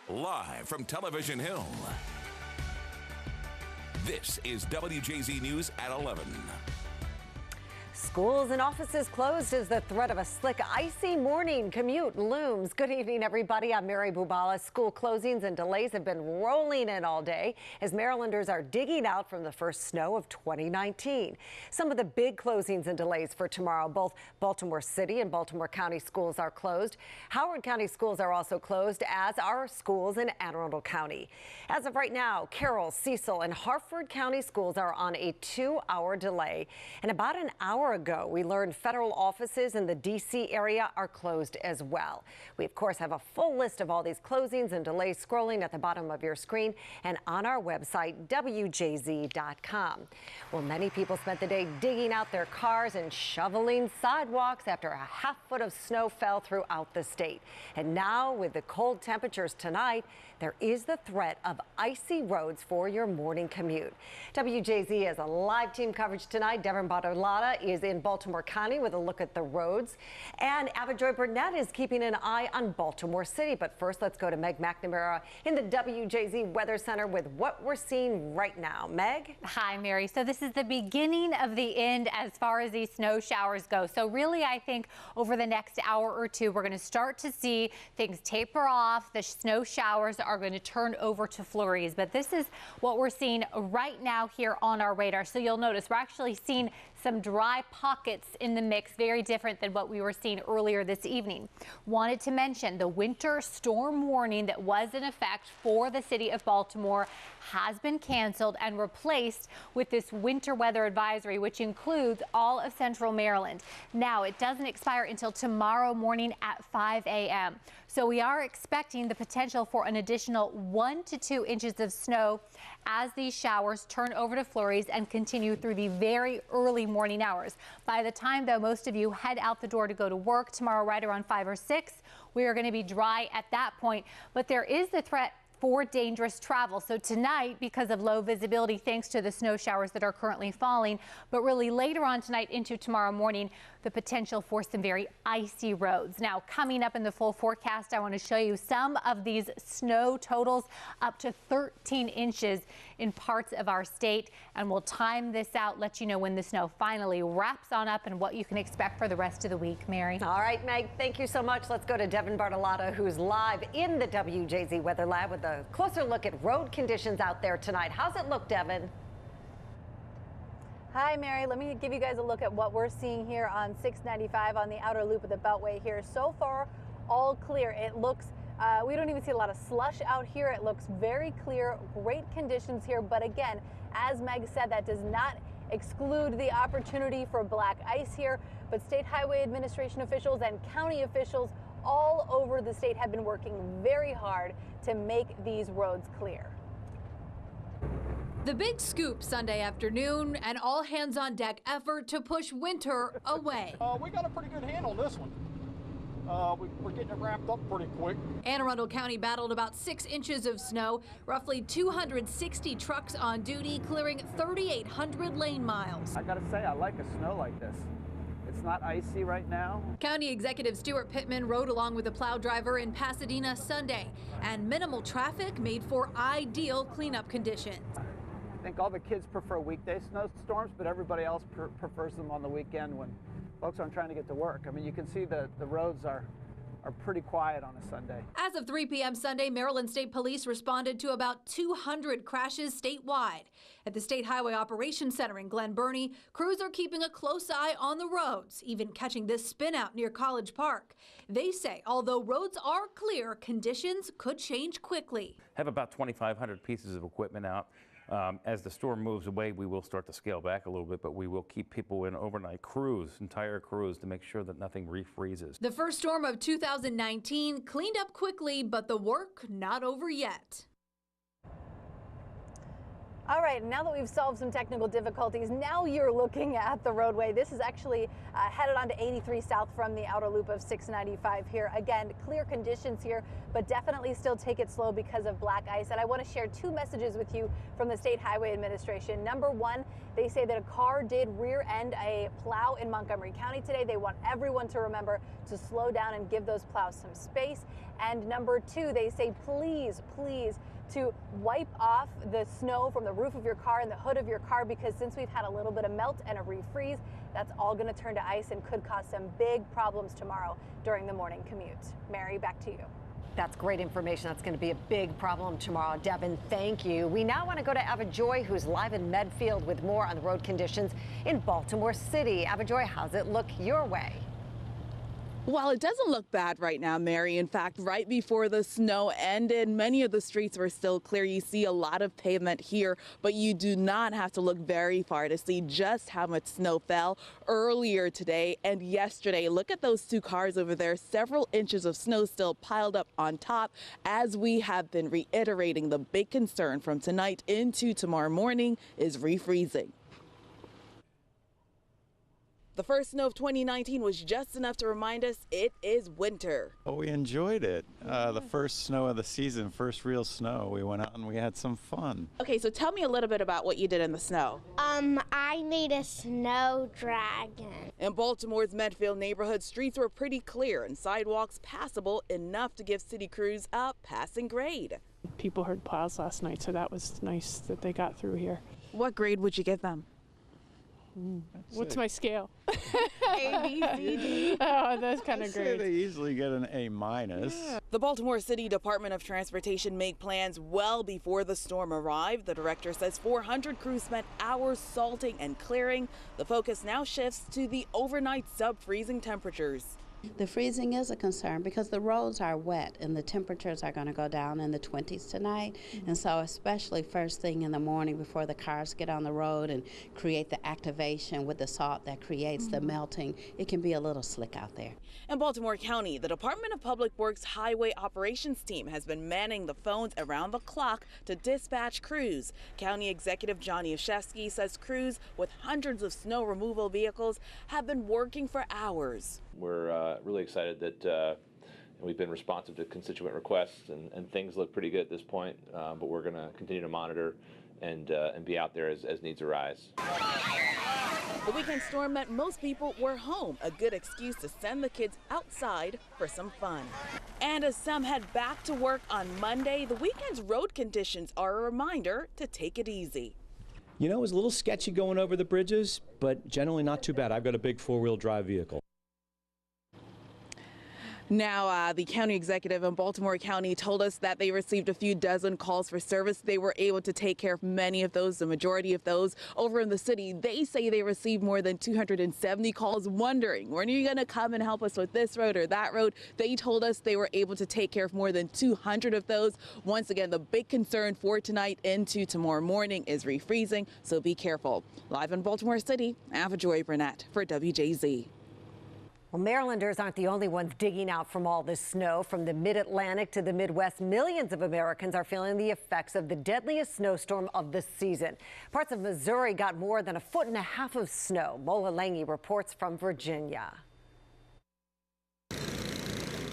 Live from Television Hill, this is WJZ News at 11. Schools and offices closed as the threat of a slick, icy morning commute looms. Good evening, everybody. I'm Mary Bubala. School closings and delays have been rolling in all day as Marylanders are digging out from the first snow of 2019. Some of the big closings and delays for tomorrow, both Baltimore City and Baltimore County schools are closed. Howard County schools are also closed, as are schools in Anne Arundel County. As of right now, Carroll, Cecil, and Harford County schools are on a 2-hour delay. And about an hour ago, we learned federal offices in the D.C. area are closed as well. We, of course, have a full list of all these closings and delays scrolling at the bottom of your screen and on our website, WJZ.com. Well, many people spent the day digging out their cars and shoveling sidewalks after a half foot of snow fell throughout the state. And now, with the cold temperatures tonight, there is the threat of icy roads for your morning commute. WJZ has a live team coverage tonight. Devin Bartolotta is in Baltimore County with a look at the roads. And Avajoy Burnett is keeping an eye on Baltimore City. But first, let's go to Meg McNamara in the WJZ Weather Center with what we're seeing right now. Meg? Hi, Mary. So this is the beginning of the end as far as these snow showers go. So really, I think over the next hour or two, we're going to start to see things taper off. The snow showers are going to turn over to flurries. But this is what we're seeing right now here on our radar. So you'll notice we're actually seeing some dry pockets in the mix, very different than what we were seeing earlier this evening. Wanted to mention the winter storm warning that was in effect for the city of Baltimore has been canceled and replaced with this winter weather advisory, which includes all of central Maryland. Now, it doesn't expire until tomorrow morning at 5 a.m. So we are expecting the potential for an additional 1 to 2 inches of snow as these showers turn over to flurries and continue through the very early morning hours. By the time, though, most of you head out the door to go to work tomorrow right around 5 or 6, we are going to be dry at that point. But there is the threat for dangerous travel. So tonight, because of low visibility, thanks to the snow showers that are currently falling, but really later on tonight into tomorrow morning, the potential for some very icy roads. Now, coming up in the full forecast, I want to show you some of these snow totals, up to 13 inches in parts of our state. And we'll time this out, let you know when the snow finally wraps on up and what you can expect for the rest of the week. Mary. All right, Meg, thank you so much. Let's go to Devin Bartolotta, who's live in the WJZ Weather Lab with a closer look at road conditions out there tonight. How's it look, Devin? Hi, Mary. Let me give you guys a look at what we're seeing here on 695 on the outer loop of the Beltway here. So far, all clear. It looks, we don't even see a lot of slush out here. It looks very clear, great conditions here. But again, as Meg said, that does not exclude the opportunity for black ice here. But State Highway Administration officials and county officials all over the state have been working very hard to make these roads clear. The big scoop Sunday afternoon, an all-hands-on-deck effort to push winter away. We got a pretty good handle on this one. We're getting it wrapped up pretty quick. Anne Arundel County battled about 6 inches of snow, roughly 260 trucks on duty, clearing 3,800 lane miles. I gotta say, I like a snow like this. It's not icy right now. County Executive Stuart Pittman rode along with a plow driver in Pasadena Sunday, and minimal traffic made for ideal cleanup conditions. I think all the kids prefer weekday snowstorms, but everybody else prefers them on the weekend when folks aren't trying to get to work. I mean, you can see the roads are pretty quiet on a Sunday. As of 3 p.m. Sunday, Maryland State Police responded to about 200 crashes statewide. At the State Highway Operations Center in Glen Burnie, crews are keeping a close eye on the roads, even catching this spin out near College Park. They say although roads are clear, conditions could change quickly. Have about 2,500 pieces of equipment out. As the storm moves away, we will start to scale back a little bit, but we will keep people in overnight crews, entire crews, to make sure that nothing refreezes. The first storm of 2019 cleaned up quickly, but the work not over yet. All right, now that we've solved some technical difficulties, now you're looking at the roadway. This is actually headed onto 83 south from the outer loop of 695 here. Again, clear conditions here, but definitely still take it slow because of black ice. And I want to share two messages with you from the State Highway Administration. Number one, they say that a car did rear end a plow in Montgomery County today. They want everyone to remember to slow down and give those plows some space. And number two, they say please to wipe off the snow from the roof of your car and the hood of your car, because since we've had a little bit of melt and a refreeze, that's all going to turn to ice and could cause some big problems tomorrow during the morning commute. Mary, back to you. That's great information. That's going to be a big problem tomorrow. Devin, thank you. We now want to go to Ava Joy, who's live in Medfield with more on the road conditions in Baltimore City. Ava Joy, how's it look your way? Well, it doesn't look bad right now, Mary. In fact, right before the snow ended, many of the streets were still clear. You see a lot of pavement here, but you do not have to look very far to see just how much snow fell earlier today and yesterday. Look at those two cars over there. Several inches of snow still piled up on top. As we have been reiterating, the big concern from tonight into tomorrow morning is refreezing. The first snow of 2019 was just enough to remind us it is winter. Oh, we enjoyed it. The first snow of the season, first real snow. We went out and we had some fun. Okay, so tell me a little bit about what you did in the snow. I made a snow dragon. In Baltimore's Medfield neighborhood, streets were pretty clear and sidewalks passable enough to give city crews a passing grade. People heard plows last night, so that was nice that they got through here. What grade would you give them? What's my scale? A, B, C, D. Oh, those kind of grades. They easily get an A-. Yeah. The Baltimore City Department of Transportation made plans well before the storm arrived. The director says 400 crews spent hours salting and clearing. The focus now shifts to the overnight sub-freezing temperatures. The freezing is a concern because the roads are wet and the temperatures are going to go down in the 20s tonight. And so especially first thing in the morning before the cars get on the road and create the activation with the salt that creates the melting, it can be a little slick out there. In Baltimore County, the Department of Public Works Highway Operations team has been manning the phones around the clock to dispatch crews. County Executive Johnny Oshevsky says crews with hundreds of snow removal vehicles have been working for hours. We're really excited that we've been responsive to constituent requests, and things look pretty good at this point, but we're going to continue to monitor and be out there as needs arise. The weekend storm meant most people were home, a good excuse to send the kids outside for some fun. And as some head back to work on Monday, the weekend's road conditions are a reminder to take it easy. You know, it was a little sketchy going over the bridges, but generally not too bad. I've got a big four-wheel drive vehicle. Now, the county executive in Baltimore County told us that they received a few dozen calls for service. They were able to take care of many of those, the majority of those. Over in the city, they say they received more than 270 calls wondering, when are you going to come and help us with this road or that road? They told us they were able to take care of more than 200 of those. Once again, the big concern for tonight into tomorrow morning is refreezing, so be careful. Live in Baltimore City, Ava Joy Burnett for WJZ. Well, Marylanders aren't the only ones digging out from all this snow. From the mid-Atlantic to the Midwest, millions of Americans are feeling the effects of the deadliest snowstorm of the season. Parts of Missouri got more than 1.5 feet of snow. Mola Lange reports from Virginia.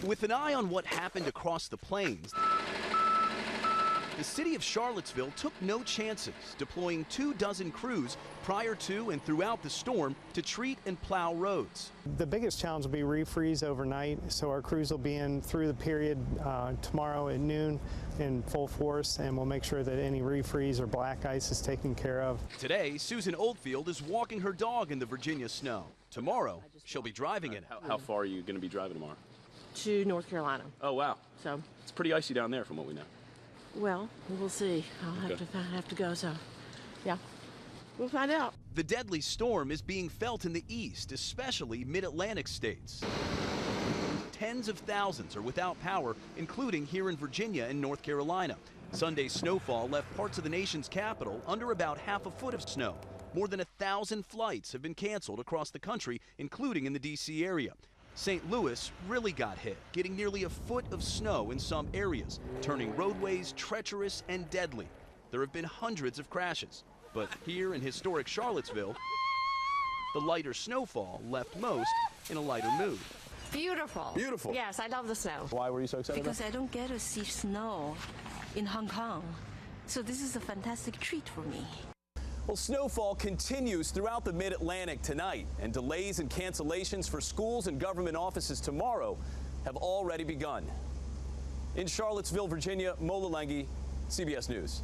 With an eye on what happened across the plains, the city of Charlottesville took no chances, deploying 24 crews prior to and throughout the storm to treat and plow roads. The biggest challenge will be refreeze overnight, so our crews will be in through the period tomorrow at noon in full force, and we'll make sure that any refreeze or black ice is taken care of. Today, Susan Oldfield is walking her dog in the Virginia snow. Tomorrow, she'll be driving it. How far are you going to be driving tomorrow? To North Carolina. Oh, wow. So it's pretty icy down there from what we know. Well, we'll see. I'll have to go, so yeah, we'll find out. The deadly storm is being felt in the east, especially mid-Atlantic states. Tens of thousands are without power, including here in Virginia and North Carolina. Sunday's snowfall left parts of the nation's capital under about 1/2 foot of snow. More than 1,000 flights have been canceled across the country, including in the D.C. area. St. Louis really got hit, getting nearly 1 foot of snow in some areas, turning roadways treacherous and deadly. There have been hundreds of crashes, but here in historic Charlottesville, the lighter snowfall left most in a lighter mood. Beautiful. Beautiful. Yes, I love the snow. Why were you so excited? Because I don't get to see snow in Hong Kong. So this is a fantastic treat for me. Well, snowfall continues throughout the mid-Atlantic tonight, and delays and cancellations for schools and government offices tomorrow have already begun. In Charlottesville, Virginia, Mola Lengi, CBS News.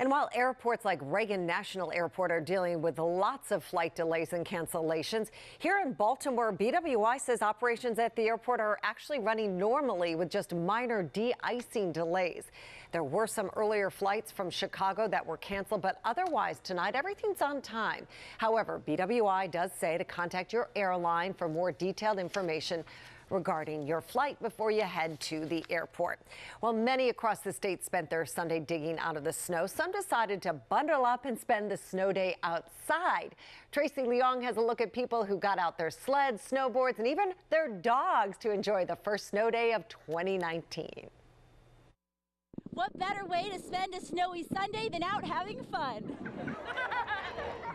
And while airports like Reagan National Airport are dealing with lots of flight delays and cancellations, here in Baltimore, BWI says operations at the airport are actually running normally with just minor de-icing delays. There were some earlier flights from Chicago that were canceled, but otherwise tonight everything's on time. However, BWI does say to contact your airline for more detailed information regarding your flight before you head to the airport. Well, many across the state spent their Sunday digging out of the snow. Some decided to bundle up and spend the snow day outside. Tracy Leong has a look at people who got out their sleds, snowboards, and even their dogs to enjoy the first snow day of 2019. What better way to spend a snowy Sunday than out having fun?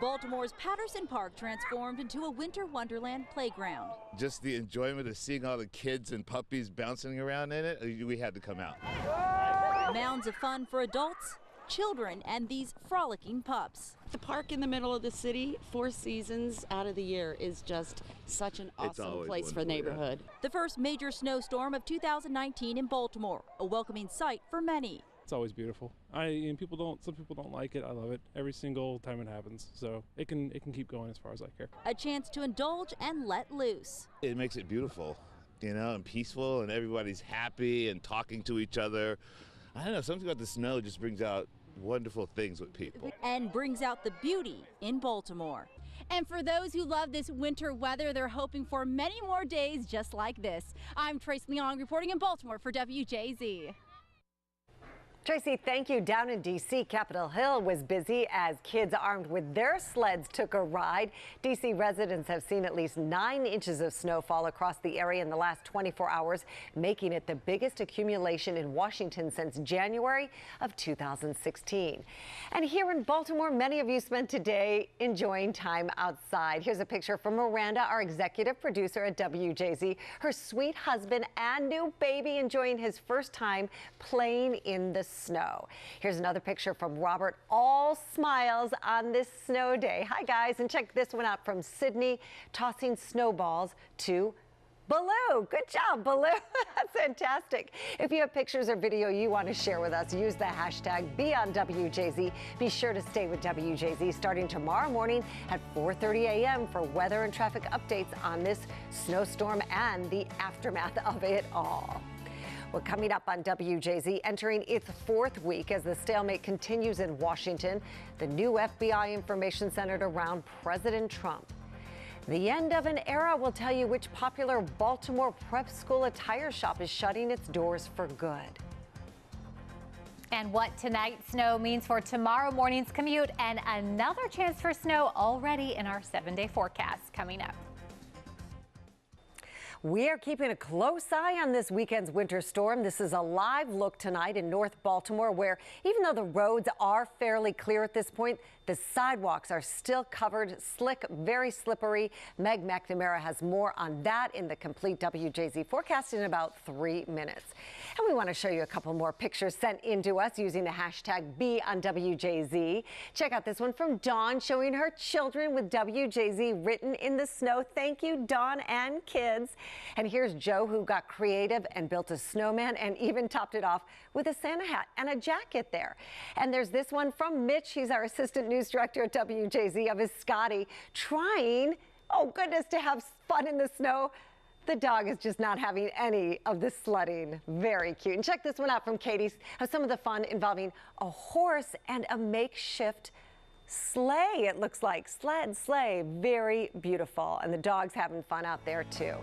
Baltimore's Patterson Park transformed into a winter wonderland playground. Just the enjoyment of seeing all the kids and puppies bouncing around in it, we had to come out. Mounds of fun for adults, children, and these frolicking pups. The park in the middle of the city, 4 seasons out of the year, is just such an awesome place for the neighborhood. The first major snowstorm of 2019 in Baltimore, a welcoming sight for many. It's always beautiful. Some people don't like it. I love it every single time it happens. So it can keep going as far as I care. A chance to indulge and let loose. It makes it beautiful, and peaceful, and everybody's happy and talking to each other. I don't know, something about the snow just brings out wonderful things with people. And brings out the beauty in Baltimore. And for those who love this winter weather, they're hoping for many more days just like this. I'm Tracy Leong reporting in Baltimore for WJZ. Tracy, thank you. Down in D.C., Capitol Hill was busy as kids armed with their sleds took a ride. D.C. residents have seen at least 9 inches of snowfall across the area in the last 24 hours, making it the biggest accumulation in Washington since January of 2016. And here in Baltimore, many of you spent today enjoying time outside. Here's a picture from Miranda, our executive producer at WJZ, her sweet husband and new baby enjoying his first time playing in the snow. Here's another picture from Robert, all smiles on this snow day. Hi guys, and check this one out from Sydney, tossing snowballs to Baloo. Good job, Baloo. That's fantastic. If you have pictures or video you want to share with us, use the hashtag #BeOnWJZ. Be sure to stay with WJZ starting tomorrow morning at 4:30 a.m. for weather and traffic updates on this snowstorm and the aftermath of it all. Well, coming up on WJZ, entering its 4th week as the stalemate continues in Washington, the new FBI information centered around President Trump. The end of an era will tell you which popular Baltimore prep school attire shop is shutting its doors for good. And what tonight's snow means for tomorrow morning's commute, and another chance for snow already in our 7-day forecast coming up. We are keeping a close eye on this weekend's winter storm. This is a live look tonight in North Baltimore, where even though the roads are fairly clear at this point, the sidewalks are still covered, slick, very slippery. Meg McNamara has more on that in the complete WJZ forecast in about 3 minutes. And we want to show you a couple more pictures sent in to us using the hashtag #BeOnWJZ. Check out this one from Dawn showing her children with WJZ written in the snow. Thank you, Dawn and kids. And here's Joe, who got creative and built a snowman and even topped it off with a Santa hat and a jacket there. And there's this one from Mitch. He's our assistant news director at WJZ, of his Scotty trying, oh goodness, to have fun in the snow. The dog is just not having any of the sledding. Very cute. And check this one out from Katie's of some of the fun involving a horse and a makeshift sleigh. It looks like sled, sleigh, very beautiful. And the dog's having fun out there too.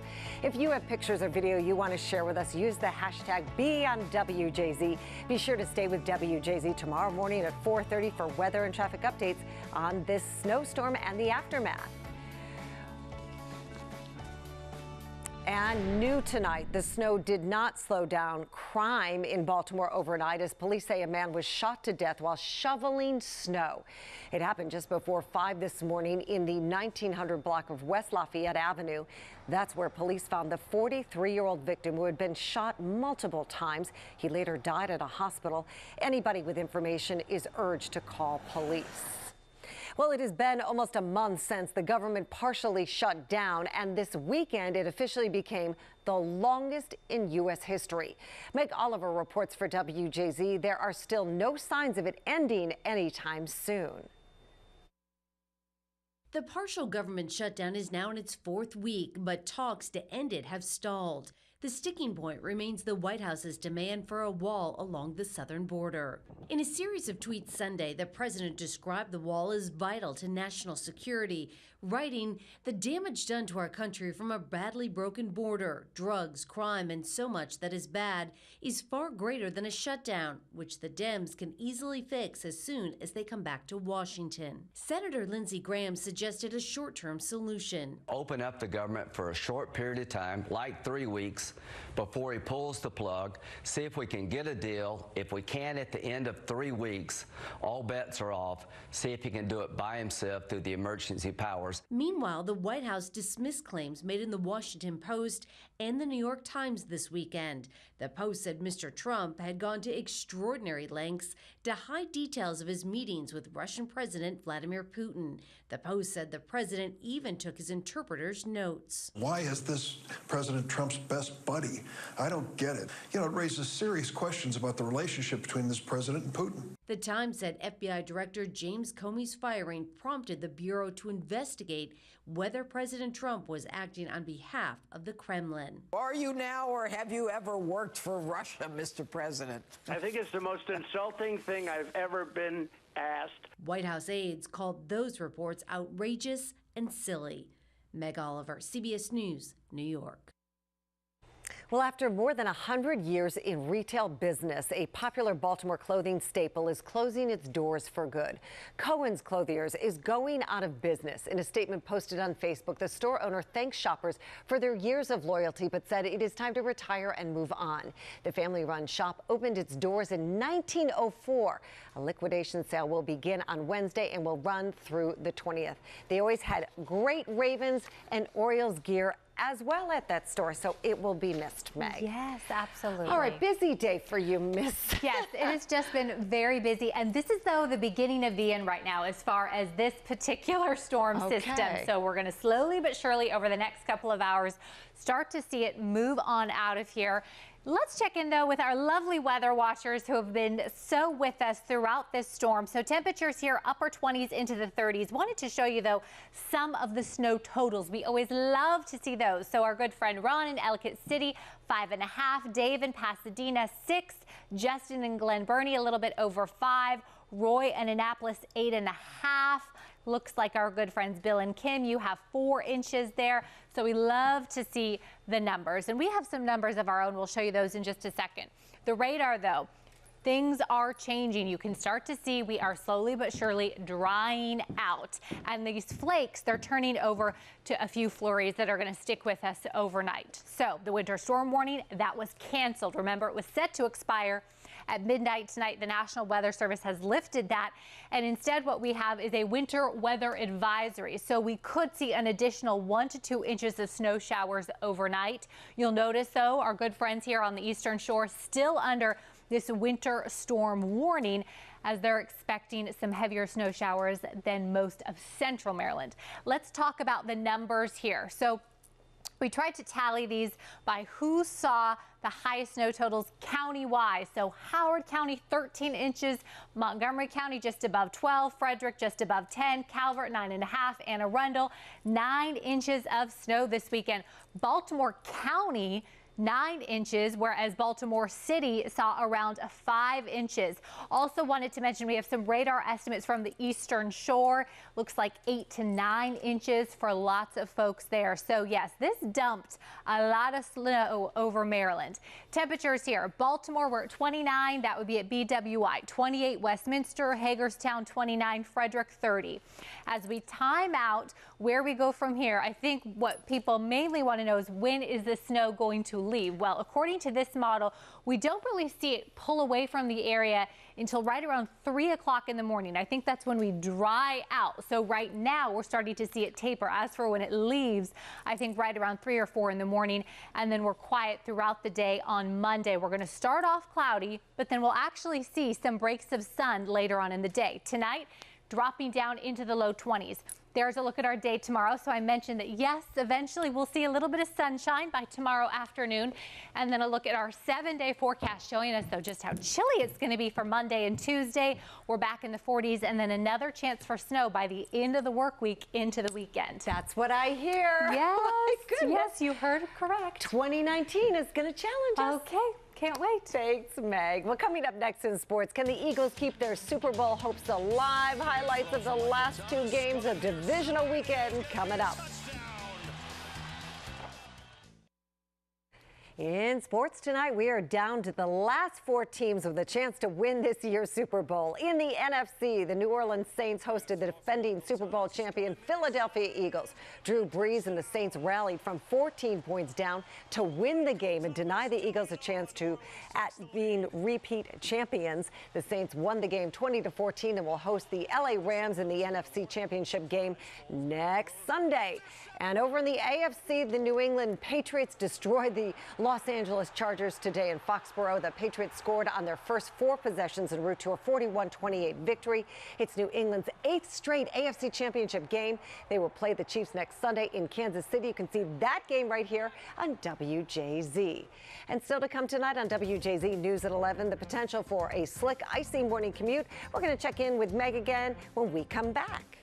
If you have pictures or video you want to share with us, use the hashtag #BeOnWJZ. Be sure to stay with WJZ tomorrow morning at 4:30 for weather and traffic updates on this snowstorm and the aftermath. And new tonight, the snow did not slow down crime in Baltimore overnight, as police say a man was shot to death while shoveling snow. It happened just before 5 this morning in the 1900 block of West Lafayette Avenue. That's where police found the 43-year-old victim who had been shot multiple times. He later died at a hospital. Anybody with information is urged to call police. Well, it has been almost a month since the government partially shut down, and this weekend it officially became the longest in U.S. history. Meg Oliver reports for WJZ. There are still no signs of it ending anytime soon. The partial government shutdown is now in its fourth week, but talks to end it have stalled. The sticking point remains the White House's demand for a wall along the southern border. In a series of tweets Sunday, the president described the wall as vital to national security, writing, "The damage done to our country from a badly broken border, drugs, crime, and so much that is bad is far greater than a shutdown, which the Dems can easily fix as soon as they come back to Washington." Senator Lindsey Graham suggested a short-term solution. Open up the government for a short period of time, like 3 weeks, before he pulls the plug, see if we can get a deal. If we can at the end of 3 weeks, all bets are off, see if he can do it by himself through the emergency powers. Meanwhile, the White House dismissed claims made in the Washington Post and the New York Times this weekend. The Post said Mr. Trump had gone to extraordinary lengths to hide details of his meetings with Russian President Vladimir Putin. The Post said the president even took his interpreter's notes. Why is this President Trump's best buddy? I don't get it. You know, it raises serious questions about the relationship between this president and Putin. The Times said FBI Director James Comey's firing prompted the Bureau to investigate whether President Trump was acting on behalf of the Kremlin. Are you now, or have you ever worked for Russia, Mr. President? I think it's the most insulting thing I've ever been asked. White House aides called those reports outrageous and silly. Meg Oliver, CBS News, New York. Well, after more than 100 years in retail business, a popular Baltimore clothing staple is closing its doors for good. Cohen's Clothiers is going out of business. In a statement posted on Facebook, the store owner thanks shoppers for their years of loyalty, but said it is time to retire and move on. The family-run shop opened its doors in 1904. A liquidation sale will begin on Wednesday and will run through the 20th. They always had great Ravens and Orioles gear as well at that store, so it will be missed, Meg. Yes, absolutely. All right, busy day for you, Miss. Yes, it has just been very busy, and this is, though, the beginning of the end right now as far as this particular storm system. So we're going to slowly but surely over the next couple of hours start to see it move on out of here. Let's check in, though, with our lovely weather watchers who have been so with us throughout this storm. So temperatures here, upper 20s into the 30s. Wanted to show you, though, some of the snow totals. We always love to see those. So our good friend Ron in Ellicott City, 5.5. Dave in Pasadena, 6. Justin in Glen Burnie, a little bit over 5. Roy in Annapolis, 8.5. Looks like our good friends Bill and Kim, you have 4 inches there. So we love to see the numbers. And we have some numbers of our own. We'll show you those in just a second. The radar, though, things are changing. You can start to see we are slowly but surely drying out. And these flakes, they're turning over to a few flurries that are going to stick with us overnight. So the winter storm warning, that was canceled. Remember, it was set to expire at midnight tonight. The National Weather Service has lifted that, and instead what we have is a winter weather advisory. So we could see an additional 1 to 2 inches of snow showers overnight. You'll notice, though, our good friends here on the Eastern Shore still under this winter storm warning, as they're expecting some heavier snow showers than most of central Maryland. Let's talk about the numbers here. So we tried to tally these by who saw the highest snow totals county-wide. So Howard County, 13 inches. Montgomery County, just above 12. Frederick, just above 10. Calvert, 9.5. Anne Arundel, 9 inches of snow this weekend. Baltimore County, 9 inches, whereas Baltimore City saw around 5 inches. Also wanted to mention we have some radar estimates from the Eastern Shore. Looks like 8 to 9 inches for lots of folks there. So yes, this dumped a lot of snow over Maryland. Temperatures here, Baltimore, we're at 29. That would be at BWI. 28 Westminster, Hagerstown 29, Frederick 30. As we time out where we go from here, I think what people mainly want to know is when is the snow going to leave? Well, according to this model, we don't really see it pull away from the area until right around 3 o'clock in the morning. I think that's when we dry out. So right now we're starting to see it taper. As for when it leaves, I think right around 3 or 4 in the morning, and then we're quiet throughout the day on Monday. We're going to start off cloudy, but then we'll actually see some breaks of sun later on in the day. Tonight, dropping down into the low 20s. There's a look at our day tomorrow. So I mentioned that, yes, eventually we'll see a little bit of sunshine by tomorrow afternoon. And then a look at our 7-day forecast showing us, though, just how chilly it's going to be for Monday and Tuesday. We're back in the 40s, and then another chance for snow by the end of the work week into the weekend. That's what I hear. Yes, Oh my goodness. yes, you heard correct. 2019 is going to challenge us. Okay. Can't wait. Thanks, Meg. Well, coming up next in sports, can the Eagles keep their Super Bowl hopes alive? Highlights of the last 2 games of divisional weekend coming up. In sports tonight, we are down to the last 4 teams with a chance to win this year's Super Bowl. In the NFC, the New Orleans Saints hosted the defending Super Bowl champion Philadelphia Eagles. Drew Brees and the Saints rallied from 14 points down to win the game and deny the Eagles a chance at being repeat champions. The Saints won the game 20-14 and will host the LA Rams in the NFC Championship game next Sunday. And over in the AFC, the New England Patriots destroyed the Los Angeles Chargers today in Foxborough. The Patriots scored on their first 4 possessions en route to a 41-28 victory. It's New England's 8th straight AFC Championship game. They will play the Chiefs next Sunday in Kansas City. You can see that game right here on WJZ. And still to come tonight on WJZ News at 11, the potential for a slick, icy morning commute. We're going to check in with Meg again when we come back.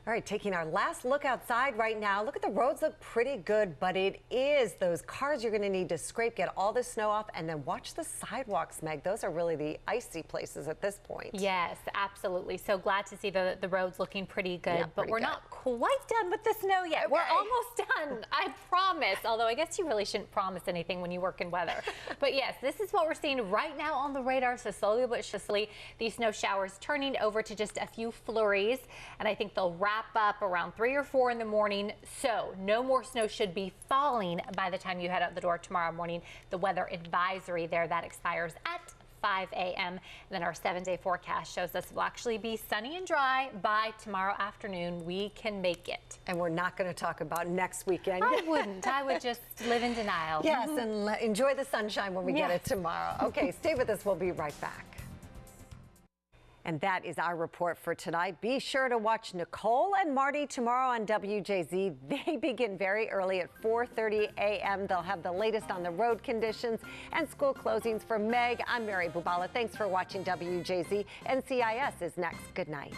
All right, taking our last look outside right now. Look at the roads, look pretty good, but it is those cars you're going to need to scrape, get all the snow off, and then watch the sidewalks, Meg. Those are really the icy places at this point. Yes, absolutely. So glad to see the roads looking pretty good, Yeah, but we're not quite done with the snow yet. Okay. We're almost done, I promise. Although I guess you really shouldn't promise anything when you work in weather. But yes, this is what we're seeing right now on the radar. So slowly but surely, these snow showers turning over to just a few flurries, and I think they'll wrap up around 3 or 4 in the morning. So no more snow should be falling by the time you head out the door tomorrow morning. The weather advisory there, that expires at 5 a.m. And then our 7-day forecast shows us it will actually be sunny and dry by tomorrow afternoon. We can make it. And we're not going to talk about next weekend. I wouldn't. I would just live in denial. Yes, and enjoy the sunshine when we get it tomorrow. Okay, stay with us. We'll be right back. And that is our report for tonight. Be sure to watch Nicole and Marty tomorrow on WJZ. They begin very early at 4:30 a.m. They'll have the latest on the road conditions and school closings. For Meg, I'm Mary Bubala. Thanks for watching WJZ. NCIS is next. Good night.